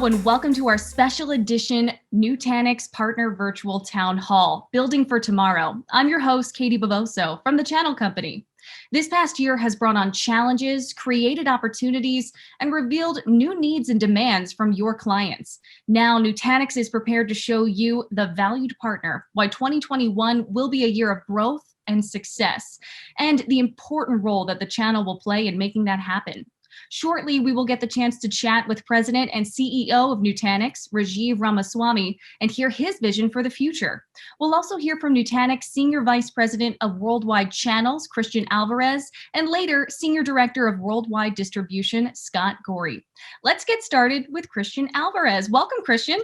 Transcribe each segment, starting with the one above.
Hello, and welcome to our special edition Nutanix Partner Virtual Town Hall, Building for Tomorrow. I'm your host, Katie Bavoso from the Channel Company. This past year has brought on challenges, created opportunities, and revealed new needs and demands from your clients. Now, Nutanix is prepared to show you, the valued partner, why 2021 will be a year of growth and success, and the important role that the channel will play in making that happen. Shortly, we will get the chance to chat with President and CEO of Nutanix, Rajiv Ramaswami, and hear his vision for the future. We'll also hear from Nutanix Senior Vice President of Worldwide Channels, Christian Alvarez, and later, Senior Director of Worldwide Distribution, Scott Goree. Let's get started with Christian Alvarez. Welcome, Christian.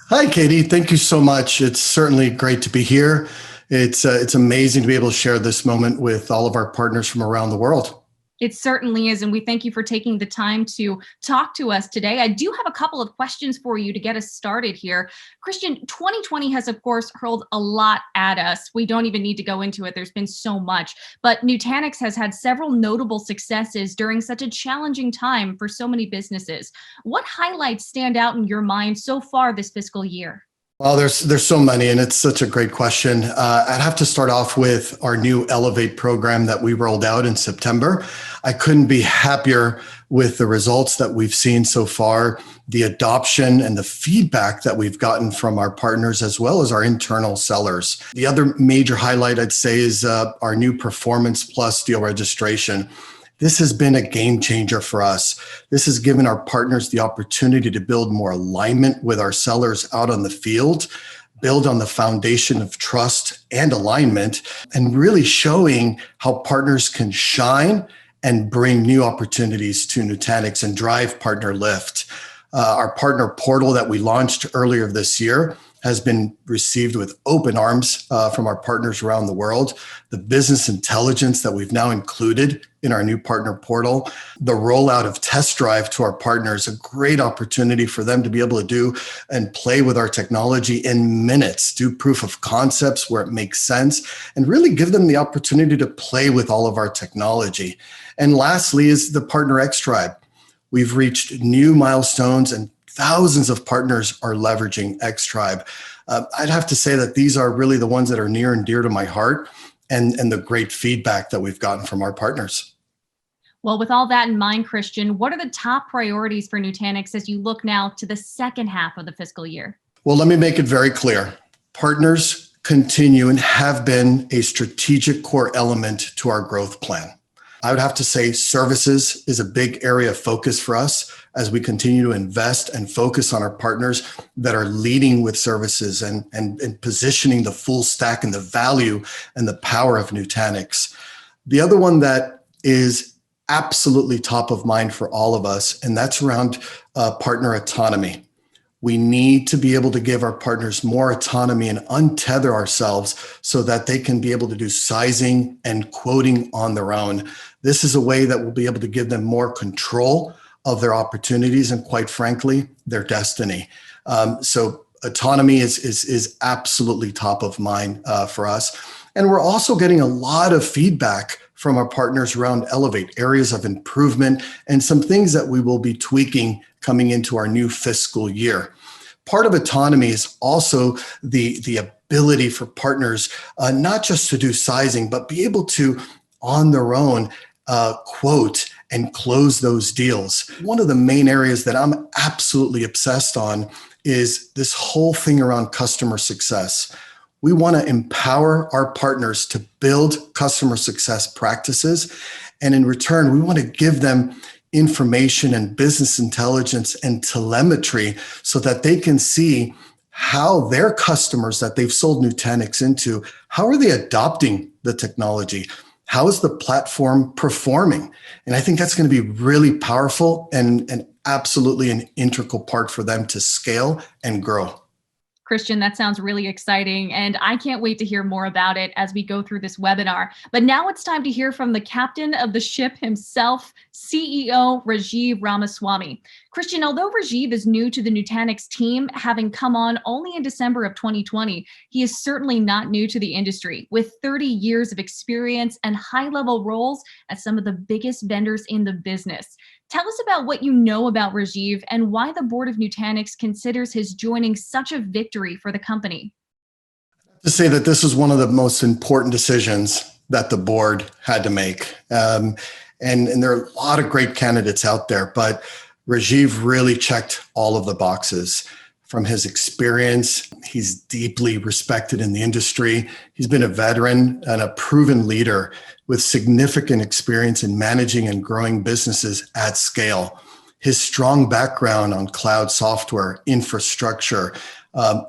Hi, Katie. Thank you so much. It's certainly great to be here. It's amazing to be able to share this moment with all of our partners from around the world. It certainly is, and we thank you for taking the time to talk to us today. I do have a couple of questions for you to get us started here. Christian, 2020 has, of course, hurled a lot at us. We don't even need to go into it. There's been so much. But Nutanix has had several notable successes during such a challenging time for so many businesses. What highlights stand out in your mind so far this fiscal year? Well, there's so many, and it's such a great question. I'd have to start off with our new Elevate program that we rolled out in September. I couldn't be happier with the results that we've seen so far, the adoption and the feedback that we've gotten from our partners as well as our internal sellers. The other major highlight I'd say is our new Performance Plus deal registration. This has been a game changer for us. This has given our partners the opportunity to build more alignment with our sellers out on the field, build on the foundation of trust and alignment, and really showing how partners can shine and bring new opportunities to Nutanix and drive partner lift. Our partner portal that we launched earlier this year has been received with open arms from our partners around the world. The business intelligence that we've now included in our new partner portal, the rollout of Test Drive to our partners, a great opportunity for them to be able to do and play with our technology in minutes, do proof of concepts where it makes sense, and really give them the opportunity to play with all of our technology. And lastly is the Partner X Tribe. We've reached new milestones and thousands of partners are leveraging X Tribe. I'd have to say that these are really the ones that are near and dear to my heart and the great feedback that we've gotten from our partners. Well, with all that in mind, Christian, what are the top priorities for Nutanix as you look now to the second half of the fiscal year? Well, let me make it very clear. Partners continue and have been a strategic core element to our growth plan. I would have to say services is a big area of focus for us as we continue to invest and focus on our partners that are leading with services and positioning the full stack and the value and the power of Nutanix. The other one that is absolutely top of mind for all of us, and that's around partner autonomy. We need to be able to give our partners more autonomy and untether ourselves so that they can be able to do sizing and quoting on their own. This is a way that we'll be able to give them more control of their opportunities and, quite frankly, their destiny. So autonomy is absolutely top of mind for us. And we're also getting a lot of feedback from our partners around Elevate, areas of improvement, and some things that we will be tweaking coming into our new fiscal year. Part of autonomy is also the ability for partners not just to do sizing, but be able to, on their own, quote and close those deals. One of the main areas that I'm absolutely obsessed on is this whole thing around customer success. We want to empower our partners to build customer success practices. And in return, we want to give them information and business intelligence and telemetry so that they can see how their customers that they've sold Nutanix into, how are they adopting the technology? How is the platform performing? And I think that's going to be really powerful and absolutely an integral part for them to scale and grow. Christian, that sounds really exciting, and I can't wait to hear more about it as we go through this webinar. But now it's time to hear from the captain of the ship himself, CEO Rajiv Ramaswami. Christian, although Rajiv is new to the Nutanix team, having come on only in December of 2020, he is certainly not new to the industry, with 30 years of experience and high-level roles at some of the biggest vendors in the business. Tell us about what you know about Rajiv and why the board of Nutanix considers his joining such a victory for the company. To say that this is one of the most important decisions that the board had to make. And there are a lot of great candidates out there, but Rajiv really checked all of the boxes. From his experience, he's deeply respected in the industry. He's been a veteran and a proven leader with significant experience in managing and growing businesses at scale. His strong background on cloud software, infrastructure,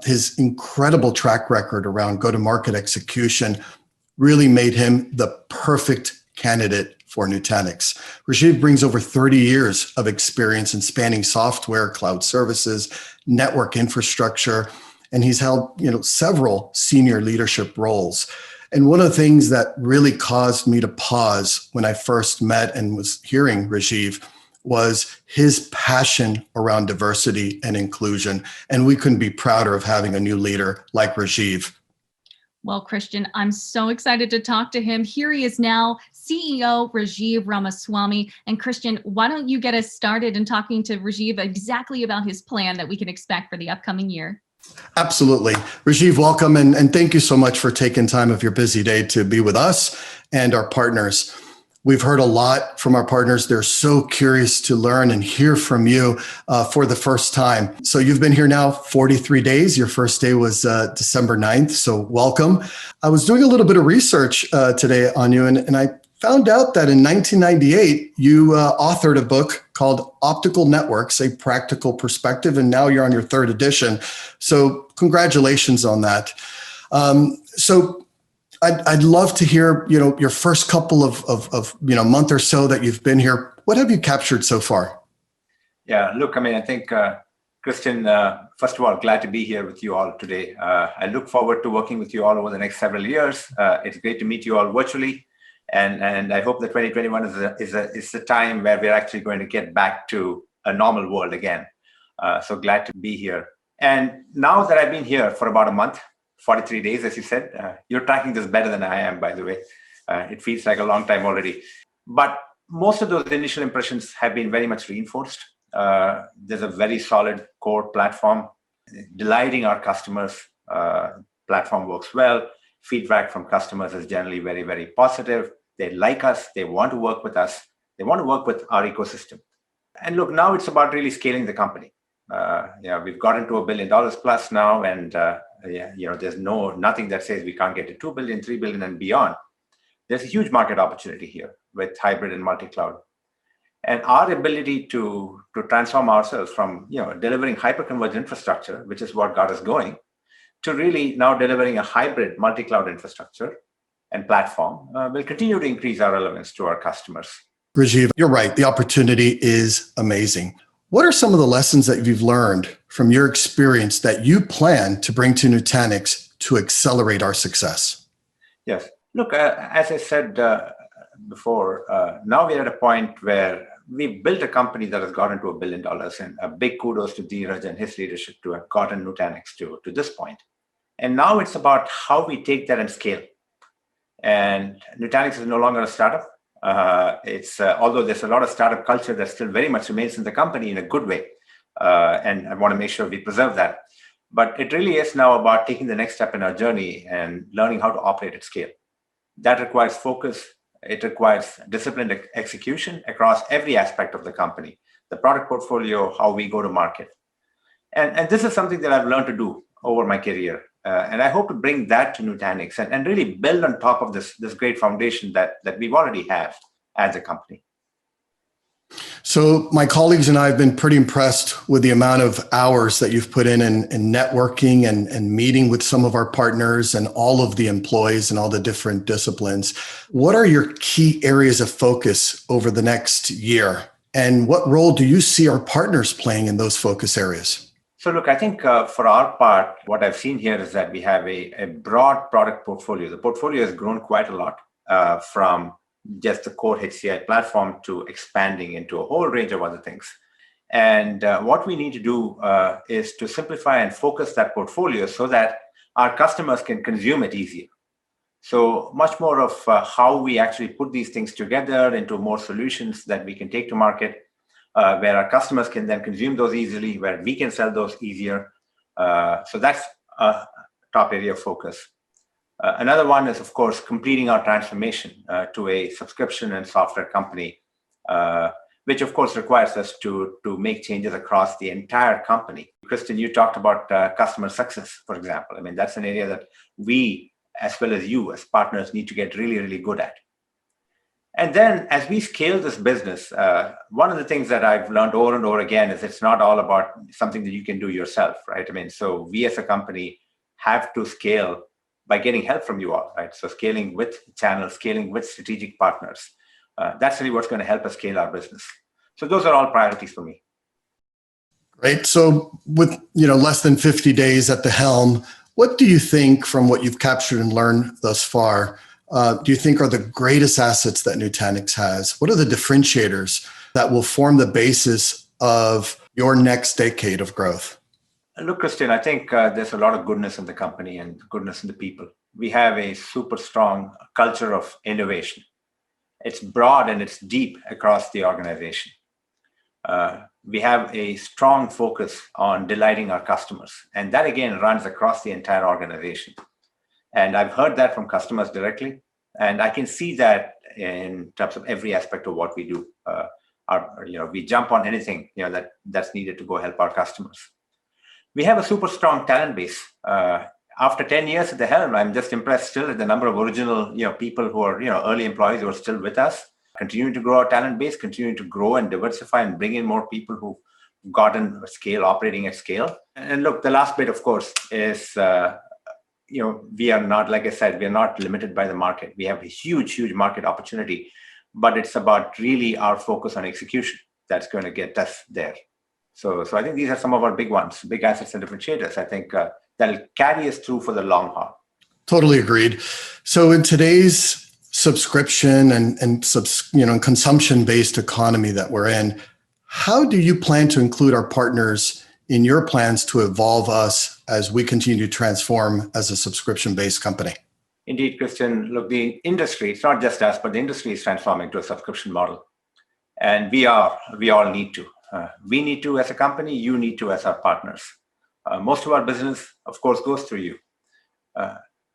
his incredible track record around go-to-market execution really made him the perfect candidate for Nutanix. Rajiv brings over 30 years of experience in spanning software, cloud services, network infrastructure, and he's held, several senior leadership roles. And one of the things that really caused me to pause when I first met and was hearing Rajiv was his passion around diversity and inclusion. And we couldn't be prouder of having a new leader like Rajiv. Well, Christian, I'm so excited to talk to him. Here he is now, CEO Rajiv Ramaswami. And Christian, why don't you get us started in talking to Rajiv exactly about his plan that we can expect for the upcoming year? Absolutely. Rajiv, welcome. And thank you so much for taking time of your busy day to be with us and our partners. We've heard a lot from our partners. They're so curious to learn and hear from you for the first time. So you've been here now 43 days. Your first day was December 9th. So welcome. I was doing a little bit of research today on you, and I found out that in 1998, you authored a book called Optical Networks, A Practical Perspective, and now you're on your third edition. So congratulations on that. So I'd love to hear, your first couple of month or so that you've been here. What have you captured so far? Yeah, look, I think, Christian, first of all, glad to be here with you all today. I look forward to working with you all over the next several years. It's great to meet you all virtually. And I hope that 2021 is the time where we're actually going to get back to a normal world again. So glad to be here. And now that I've been here for about a month, 43 days, as you said. You're tracking this better than I am, by the way. It feels like a long time already. But most of those initial impressions have been very much reinforced. There's a very solid core platform, delighting our customers. Platform works well. Feedback from customers is generally very, very positive. They like us. They want to work with us. They want to work with our ecosystem. And look, now it's about really scaling the company. We've gotten to $1 billion plus now, and there's nothing that says we can't get to 2 billion, 3 billion, and beyond. There's a huge market opportunity here with hybrid and multi-cloud, and our ability to transform ourselves from delivering hyper-converged infrastructure, which is what got us going, to really now delivering a hybrid multi-cloud infrastructure and platform will continue to increase our relevance to our customers. Rajiv, you're right. The opportunity is amazing. What are some of the lessons that you've learned from your experience that you plan to bring to Nutanix to accelerate our success? Yes. Look, as I said before, now we're at a point where we built a company that has gotten to $1 billion, and a big kudos to Dheeraj and his leadership to have gotten Nutanix to this point. And now it's about how we take that and scale. And Nutanix is no longer a startup. Although there's a lot of startup culture that still very much remains in the company in a good way. And I want to make sure we preserve that. But it really is now about taking the next step in our journey and learning how to operate at scale. That requires focus. It requires disciplined execution across every aspect of the company, the product portfolio, how we go to market. And this is something that I've learned to do over my career. And I hope to bring that to Nutanix and really build on top of this great foundation that we've already have as a company. So my colleagues and I have been pretty impressed with the amount of hours that you've put in networking and meeting with some of our partners and all of the employees and all the different disciplines. What are your key areas of focus over the next year? And what role do you see our partners playing in those focus areas? So look, I think for our part, what I've seen here is that we have a broad product portfolio. The portfolio has grown quite a lot from just the core HCI platform to expanding into a whole range of other things. And what we need to do is to simplify and focus that portfolio so that our customers can consume it easier. So much more of how we actually put these things together into more solutions that we can take to market. where our customers can then consume those easily, where we can sell those easier. So that's a top area of focus. Another one is, of course, completing our transformation to a subscription and software company, which of course requires us to make changes across the entire company. Kristen, you talked about customer success, for example. I mean, that's an area that we, as well as you as partners, need to get really, really good at. And then as we scale this business, one of the things that I've learned over and over again is it's not all about something that you can do yourself, right? I mean, so we as a company have to scale by getting help from you all, right? So scaling with channels, scaling with strategic partners. That's really what's going to help us scale our business. So those are all priorities for me. Great. So with less than 50 days at the helm, what do you think, from what you've captured and learned thus far, do you think are the greatest assets that Nutanix has? What are the differentiators that will form the basis of your next decade of growth? Look, Christian, I think there's a lot of goodness in the company and goodness in the people. We have a super strong culture of innovation. It's broad and it's deep across the organization. We have a strong focus on delighting our customers. And that, again, runs across the entire organization. And I've heard that from customers directly. And I can see that in terms of every aspect of what we do. We jump on anything that's needed to go help our customers. We have a super strong talent base. After 10 years at the helm, I'm just impressed still at the number of original people who are early employees who are still with us, continuing to grow our talent base, continuing to grow and diversify and bring in more people who've gotten scale, operating at scale. And look, the last bit, of course, is we are not, like I said, we are not limited by the market. We have a huge, huge market opportunity, but it's about really our focus on execution that's going to get us there. So I think these are some of our big ones, big assets and differentiators. I think that'll carry us through for the long haul. Totally agreed. So in today's subscription and consumption-based economy that we're in, how do you plan to include our partners in your plans to evolve us as we continue to transform as a subscription-based company? Indeed, Christian. Look, the industry, it's not just us, but the industry is transforming to a subscription model. And we all need to. We need to as a company, you need to as our partners. Most of our business, of course, goes through you.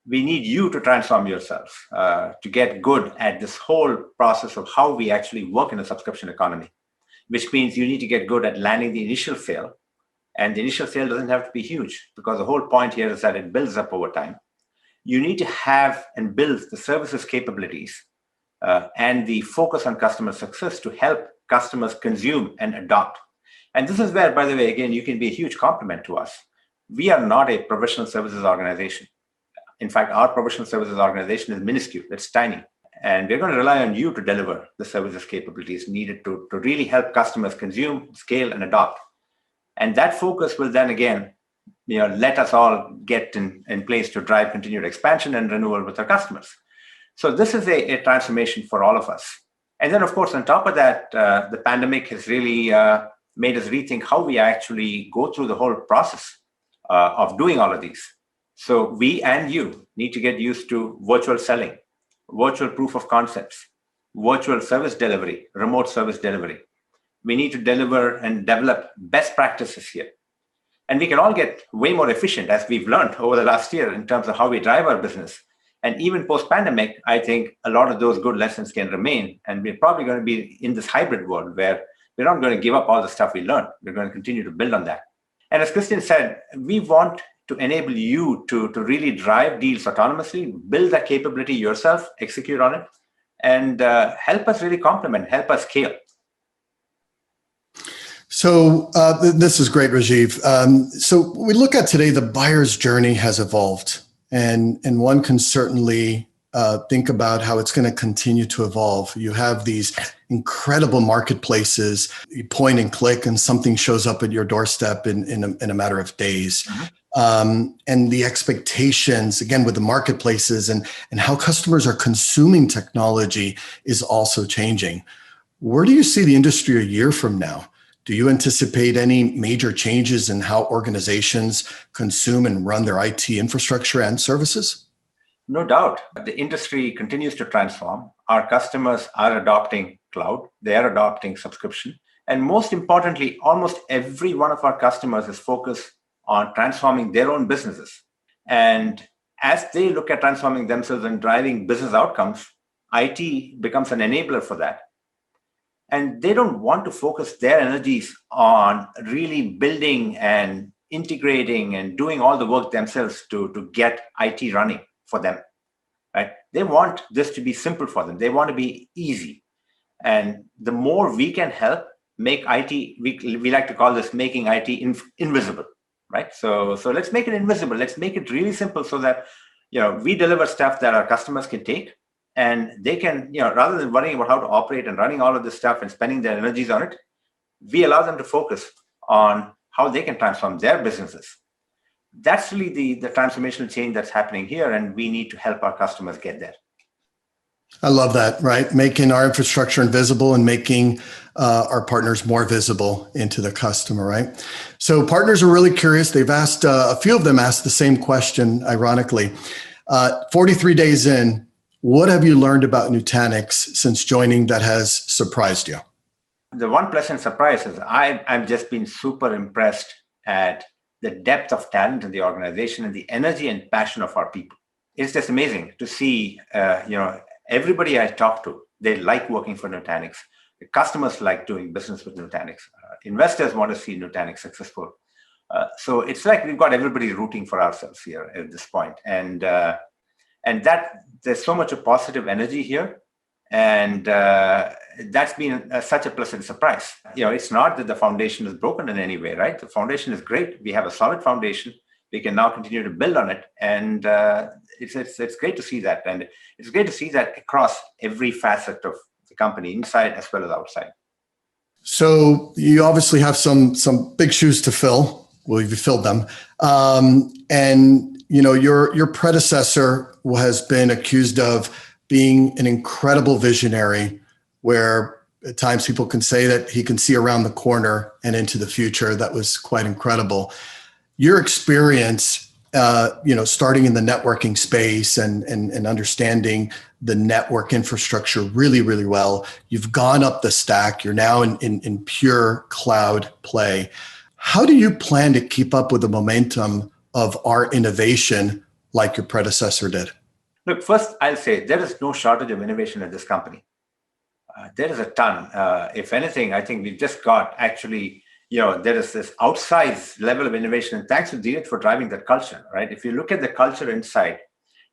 We need you to transform yourselves, to get good at this whole process of how we actually work in a subscription economy, which means you need to get good at landing the initial sale. And the initial sale doesn't have to be huge, because the whole point here is that it builds up over time. You need to have and build the services capabilities and the focus on customer success to help customers consume and adopt. And this is where, by the way, again, you can be a huge compliment to us. We are not a professional services organization. In fact, our professional services organization is minuscule, it's tiny. And we're going to rely on you to deliver the services capabilities needed to really help customers consume, scale, and adopt. And that focus will then, again, let us all get in place to drive continued expansion and renewal with our customers. So this is a transformation for all of us. And then, of course, on top of that, the pandemic has really made us rethink how we actually go through the whole process of doing all of these. So we and you need to get used to virtual selling, virtual proof of concepts, virtual service delivery, remote service delivery. We need to deliver and develop best practices here. And we can all get way more efficient, as we've learned over the last year, in terms of how we drive our business. And even post-pandemic, I think a lot of those good lessons can remain. And we're probably going to be in this hybrid world where we're not going to give up all the stuff we learned. We're going to continue to build on that. And as Christian said, we want to enable you to really drive deals autonomously, build that capability yourself, execute on it, and help us really complement, help us scale. So this is great, Rajiv. So we look at today, the buyer's journey has evolved, and one can certainly think about how it's going to continue to evolve. You have these incredible marketplaces, you point and click and something shows up at your doorstep in a matter of days. And the expectations, again, with the marketplaces and how customers are consuming technology is also changing. Where do you see the industry a year from now? Do you anticipate any major changes in how organizations consume and run their IT infrastructure and services? No doubt. The industry continues to transform. Our customers are adopting cloud. They are adopting subscription. And most importantly, almost every one of our customers is focused on transforming their own businesses. And as they look at transforming themselves and driving business outcomes, IT becomes an enabler for that. And they don't want to focus their energies on really building and integrating and doing all the work themselves to get IT running for them, right? They want this to be simple for them. They want to be easy. And the more we can help make IT, we like to call this making IT invisible, right? So let's make it invisible. Let's make it really simple so that, we deliver stuff that our customers can take, and they can, rather than worrying about how to operate and running all of this stuff and spending their energies on it, we allow them to focus on how they can transform their businesses. That's really the transformational change that's happening here, and we need to help our customers get there. I love that, right? Making our infrastructure invisible and making our partners more visible into the customer, right? So partners are really curious. They've asked, a few of them asked the same question, ironically. 43 days in, what have you learned about Nutanix since joining that has surprised you? The one pleasant surprise is I've just been super impressed at the depth of talent in the organization and the energy and passion of our people. It's just amazing to see, everybody I talk to, they like working for Nutanix. The customers like doing business with Nutanix. Investors want to see Nutanix successful. So it's like we've got everybody rooting for ourselves here at this point. And that there's so much of positive energy here. And that's been such a pleasant surprise. It's not that the foundation is broken in any way, right? The foundation is great. We have a solid foundation. We can now continue to build on it. And it's great to see that. And it's great to see that across every facet of the company, inside as well as outside. So you obviously have some big shoes to fill. Well, you've filled them. And your predecessor has been accused of being an incredible visionary, where at times people can say that he can see around the corner and into the future. That was quite incredible. Your experience, starting in the networking space and understanding the network infrastructure really, really well. You've gone up the stack. You're now in pure cloud play. How do you plan to keep up with the momentum of our innovation like your predecessor did? Look, first, I'll say there is no shortage of innovation at this company. There is a ton. If anything, I think we've just got actually, there is this outsized level of innovation. And thanks to Dheeraj for driving that culture, right? If you look at the culture inside,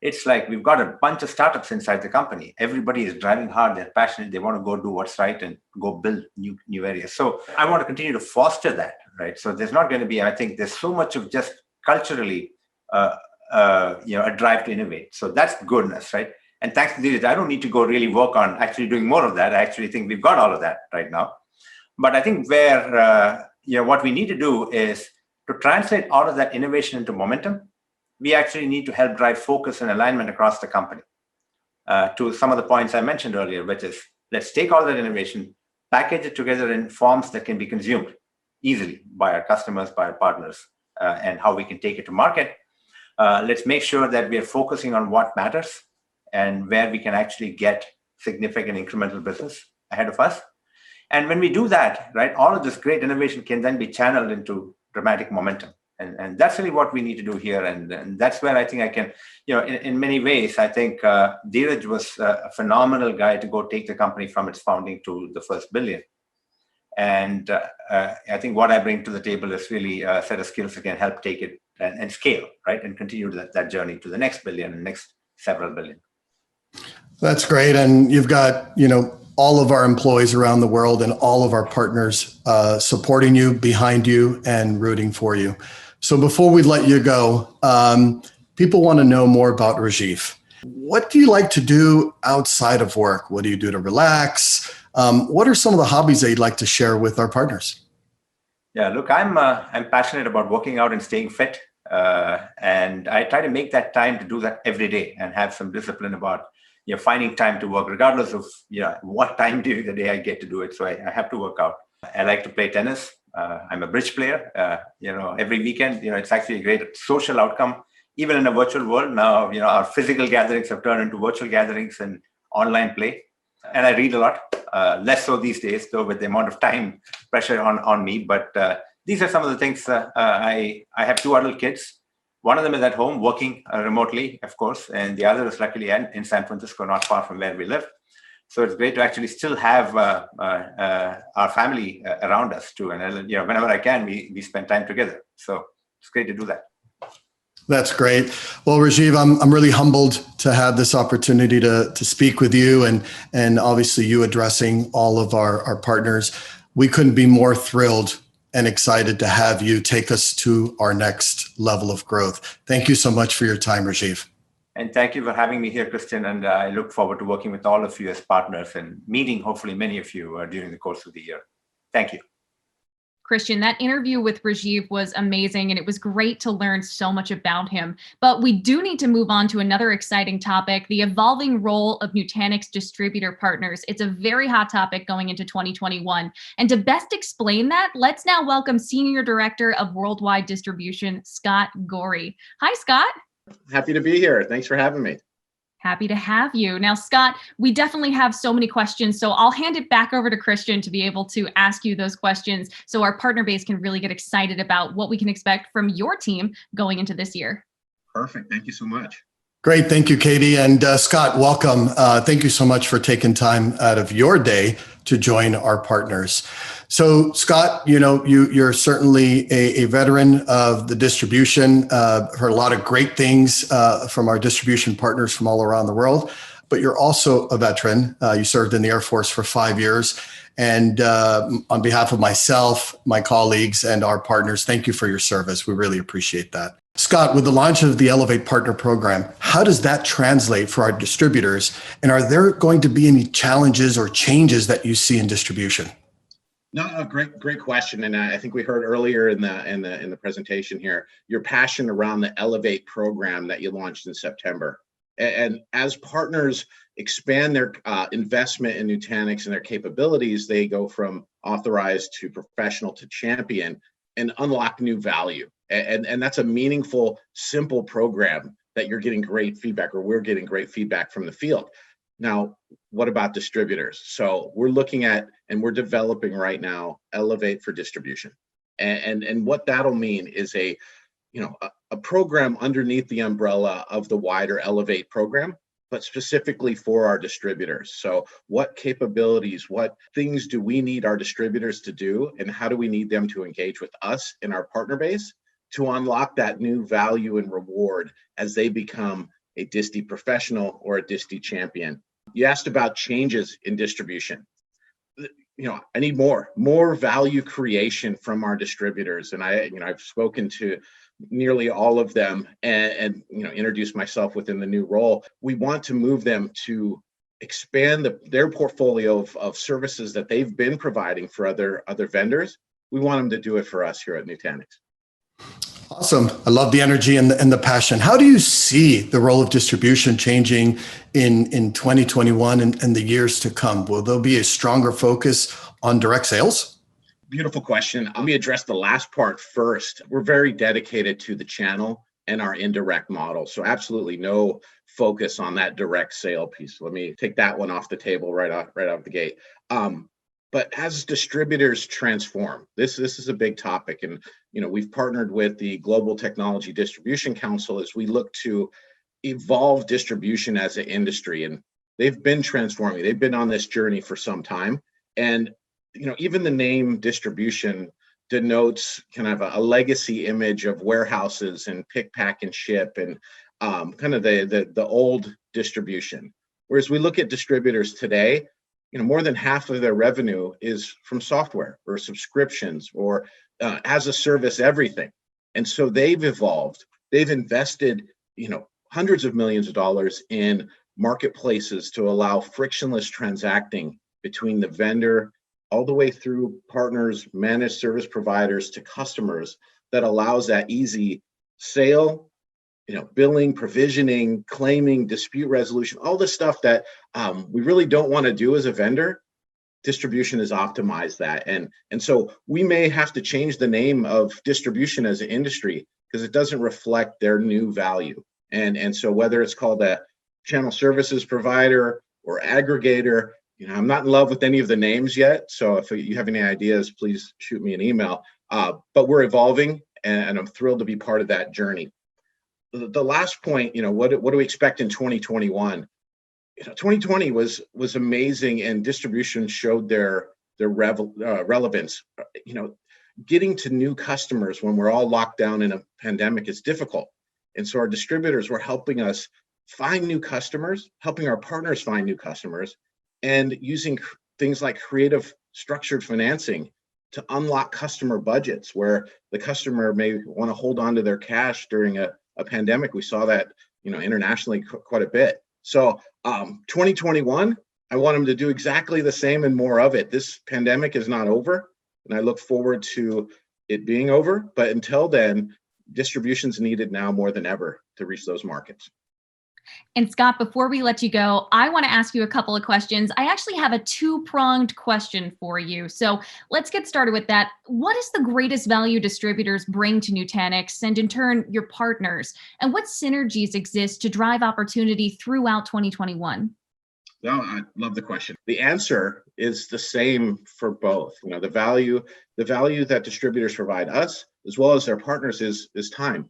it's like we've got a bunch of startups inside the company. Everybody is driving hard. They're passionate. They want to go do what's right and go build new areas. So I want to continue to foster that, right? So there's not going to be, I think there's so much of just culturally, a drive to innovate. So that's goodness, right? And thanks to Dheeraj, I don't need to go really work on actually doing more of that. I actually think we've got all of that right now. But I think where, what we need to do is to translate all of that innovation into momentum. We actually need to help drive focus and alignment across the company. To some of the points I mentioned earlier, which is let's take all that innovation, package it together in forms that can be consumed easily by our customers, by our partners, and how we can take it to market. Let's make sure that we are focusing on what matters and where we can actually get significant incremental business ahead of us. And when we do that, right, all of this great innovation can then be channeled into dramatic momentum. And that's really what we need to do here. And that's where I think I can, in many ways, I think Dheeraj was a phenomenal guy to go take the company from its founding to the first billion. And I think what I bring to the table is really a set of skills that can help take it and scale, right, and continue that journey to the next billion and next several billion. That's great. And you've got, all of our employees around the world and all of our partners supporting you, behind you, and rooting for you. So before we let you go, people want to know more about Rajiv. What do you like to do outside of work? What do you do to relax? What are some of the hobbies that you'd like to share with our partners? Yeah, look, I'm passionate about working out and staying fit. And I try to make that time to do that every day and have some discipline about finding time to work, regardless of what time during the day I get to do it. So I have to work out. I like to play tennis. I'm a bridge player. Every weekend, it's actually a great social outcome, even in a virtual world. Now, our physical gatherings have turned into virtual gatherings and online play. And I read a lot, less so these days, though, with the amount of time pressure on me, but these are some of the things. I have two adult kids. One of them is at home working remotely, of course, and the other is luckily in San Francisco, not far from where we live. So it's great to actually still have our family around us too. And whenever I can, we spend time together. So it's great to do that. That's great. Well, Rajiv, I'm really humbled to have this opportunity to speak with you and obviously you addressing all of our partners. We couldn't be more thrilled and excited to have you take us to our next level of growth. Thank you so much for your time, Rajiv. And thank you for having me here, Christian. And I look forward to working with all of you as partners and meeting, hopefully, many of you during the course of the year. Thank you. Christian, that interview with Rajiv was amazing, and it was great to learn so much about him. But we do need to move on to another exciting topic, the evolving role of Nutanix distributor partners. It's a very hot topic going into 2021. And to best explain that, let's now welcome Senior Director of Worldwide Distribution, Scott Goree. Hi, Scott. Happy to be here. Thanks for having me. Happy to have you. Now, Scott, we definitely have so many questions, so I'll hand it back over to Christian to be able to ask you those questions so our partner base can really get excited about what we can expect from your team going into this year. Perfect. Thank you so much. Great. Thank you, Katie. And Scott, welcome. Thank you so much for taking time out of your day to join our partners. So, Scott, you're certainly a veteran of the distribution. Heard a lot of great things from our distribution partners from all around the world, but you're also a veteran. You served in the Air Force for 5 years. And on behalf of myself, my colleagues, and our partners, thank you for your service. We really appreciate that. Scott, with the launch of the Elevate Partner Program, how does that translate for our distributors? And are there going to be any challenges or changes that you see in distribution? No, great question. And I think we heard earlier in the presentation here, your passion around the Elevate program that you launched in September. And as partners expand their investment in Nutanix and their capabilities, they go from authorized to professional to champion and unlock new value. And that's a meaningful, simple program that you're getting great feedback, or we're getting great feedback from the field. Now, what about distributors? So we're looking at, and we're developing right now, Elevate for distribution. And what that'll mean is a program underneath the umbrella of the wider Elevate program, but specifically for our distributors. So what capabilities, what things do we need our distributors to do, and how do we need them to engage with us in our partner base to unlock that new value and reward as they become a disti professional or a disti champion? You asked about changes in distribution. I need more value creation from our distributors, and I've spoken to nearly all of them and introduced myself within the new role. We want to move them to expand their portfolio of services that they've been providing for other vendors. We want them to do it for us here at Nutanix. Awesome. I love the energy and the passion. How do you see the role of distribution changing in 2021 and the years to come? Will there be a stronger focus on direct sales? Beautiful question. Let me address the last part first. We're very dedicated to the channel and our indirect model. So absolutely no focus on that direct sale piece. Let me take that one off the table right out the gate. But as distributors transform, this is a big topic. And we've partnered with the Global Technology Distribution Council as we look to evolve distribution as an industry. And they've been transforming. They've been on this journey for some time. And even the name distribution denotes kind of a legacy image of warehouses and pick, pack, and ship, and kind of the old distribution. Whereas we look at distributors today, more than half of their revenue is from software or subscriptions or as a service, everything. And so they've evolved. They've invested, hundreds of millions of dollars in marketplaces to allow frictionless transacting between the vendor all the way through partners, managed service providers to customers that allows that easy sale, billing, provisioning, claiming, dispute resolution, all the stuff that we really don't want to do as a vendor. Distribution has optimized that. And so we may have to change the name of distribution as an industry because it doesn't reflect their new value. And so whether it's called a channel services provider or aggregator, I'm not in love with any of the names yet. So if you have any ideas, please shoot me an email. But we're evolving, and I'm thrilled to be part of that journey. The last point, what do we expect in 2021? 2020 was amazing, and distribution showed their relevance. Getting to new customers when we're all locked down in a pandemic is difficult. And so our distributors were helping us find new customers, helping our partners find new customers, and using things like creative structured financing to unlock customer budgets where the customer may want to hold on to their cash during a pandemic. We saw that, internationally quite a bit. So 2021, I want them to do exactly the same and more of it. This pandemic is not over, and I look forward to it being over. But until then, distribution's needed now more than ever to reach those markets. And Scott, before we let you go, I want to ask you a couple of questions. I actually have a two-pronged question for you. So let's get started with that. What is the greatest value distributors bring to Nutanix, and in turn, your partners? And what synergies exist to drive opportunity throughout 2021? No, I love the question. The answer is the same for both. The value that distributors provide us as well as their partners is time.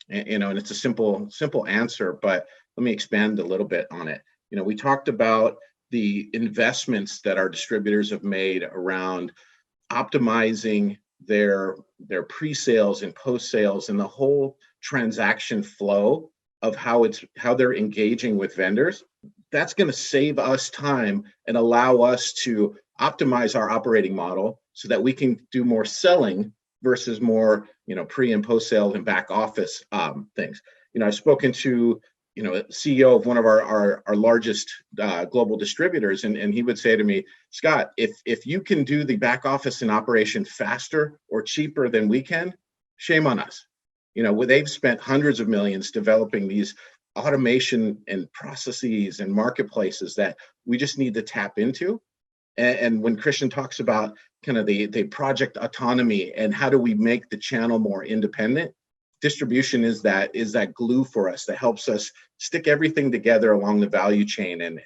And it's a simple answer, but let me expand a little bit on it. We talked about the investments that our distributors have made around optimizing their pre-sales and post-sales and the whole transaction flow of how they're engaging with vendors. That's going to save us time and allow us to optimize our operating model so that we can do more selling versus more, pre and post sale and back office things. I've spoken to, a CEO of one of our largest global distributors, and he would say to me, Scott, if you can do the back office and operation faster or cheaper than we can, shame on us. They've spent hundreds of millions developing these automation and processes and marketplaces that we just need to tap into. And when Christian talks about kind of the project autonomy and how do we make the channel more independent, distribution is that glue for us that helps us stick everything together along the value chain and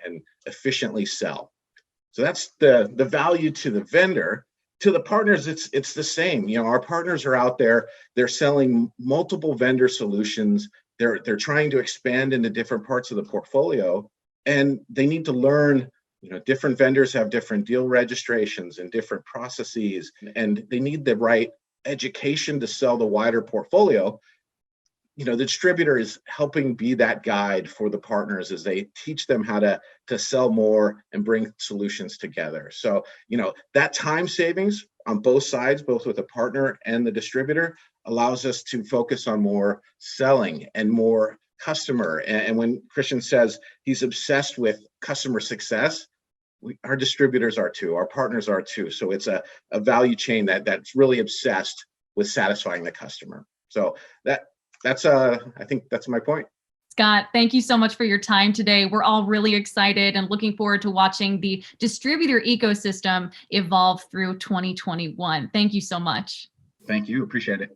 efficiently sell. So that's the value to the vendor. To the partners, it's the same. Our partners are out there, they're selling multiple vendor solutions. They're trying to expand into different parts of the portfolio, and they need to learn. Different vendors have different deal registrations and different processes, and they need the right education to sell the wider portfolio. The distributor is helping be that guide for the partners as they teach them how to sell more and bring solutions together. So, that time savings on both sides, both with the partner and the distributor, allows us to focus on more selling and more customer. And when Christian says he's obsessed with customer success, our distributors are too, our partners are too. So it's a value chain that's really obsessed with satisfying the customer. So I think that's my point. Scott, thank you so much for your time today. We're all really excited and looking forward to watching the distributor ecosystem evolve through 2021. Thank you so much. Thank you. Appreciate it.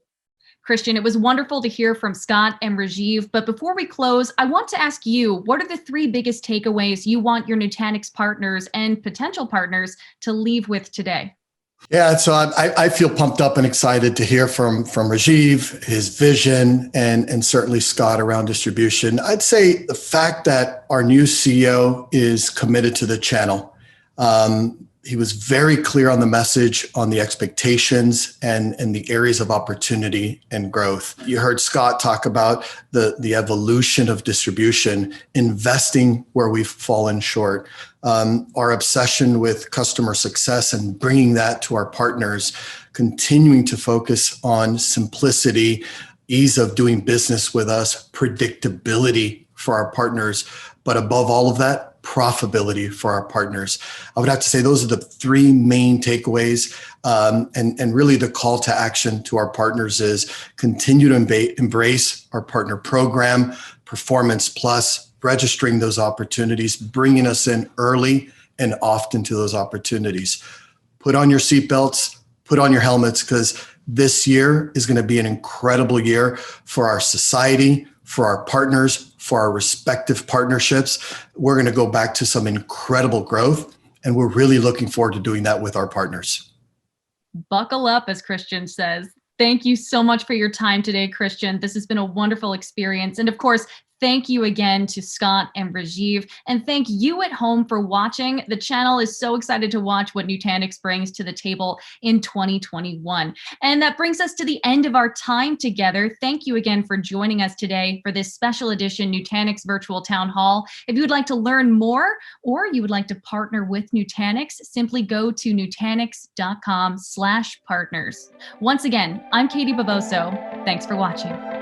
Christian, it was wonderful to hear from Scott and Rajiv, but before we close, I want to ask you, what are the 3 biggest takeaways you want your Nutanix partners and potential partners to leave with today? Yeah, so I feel pumped up and excited to hear from Rajiv, his vision, and certainly Scott around distribution. I'd say the fact that our new CEO is committed to the channel. He was very clear on the message, on the expectations and the areas of opportunity and growth. You heard Scott talk about the evolution of distribution, investing where we've fallen short, our obsession with customer success and bringing that to our partners, continuing to focus on simplicity, ease of doing business with us, predictability for our partners, but above all of that, profitability for our partners. I would have to say those are the 3 main takeaways. And really the call to action to our partners is continue to embrace our partner program, Performance Plus, registering those opportunities, bringing us in early and often to those opportunities. Put on your seatbelts, put on your helmets, because this year is going to be an incredible year for our society, for our partners, for our respective partnerships. We're going to go back to some incredible growth. And we're really looking forward to doing that with our partners. Buckle up, as Christian says. Thank you so much for your time today, Christian. This has been a wonderful experience. And of course, thank you again to Scott and Rajiv. And thank you at home for watching. The channel is so excited to watch what Nutanix brings to the table in 2021. And that brings us to the end of our time together. Thank you again for joining us today for this special edition Nutanix Virtual Town Hall. If you would like to learn more or you would like to partner with Nutanix, simply go to nutanix.com/partners. Once again, I'm Katie Bavoso. Thanks for watching.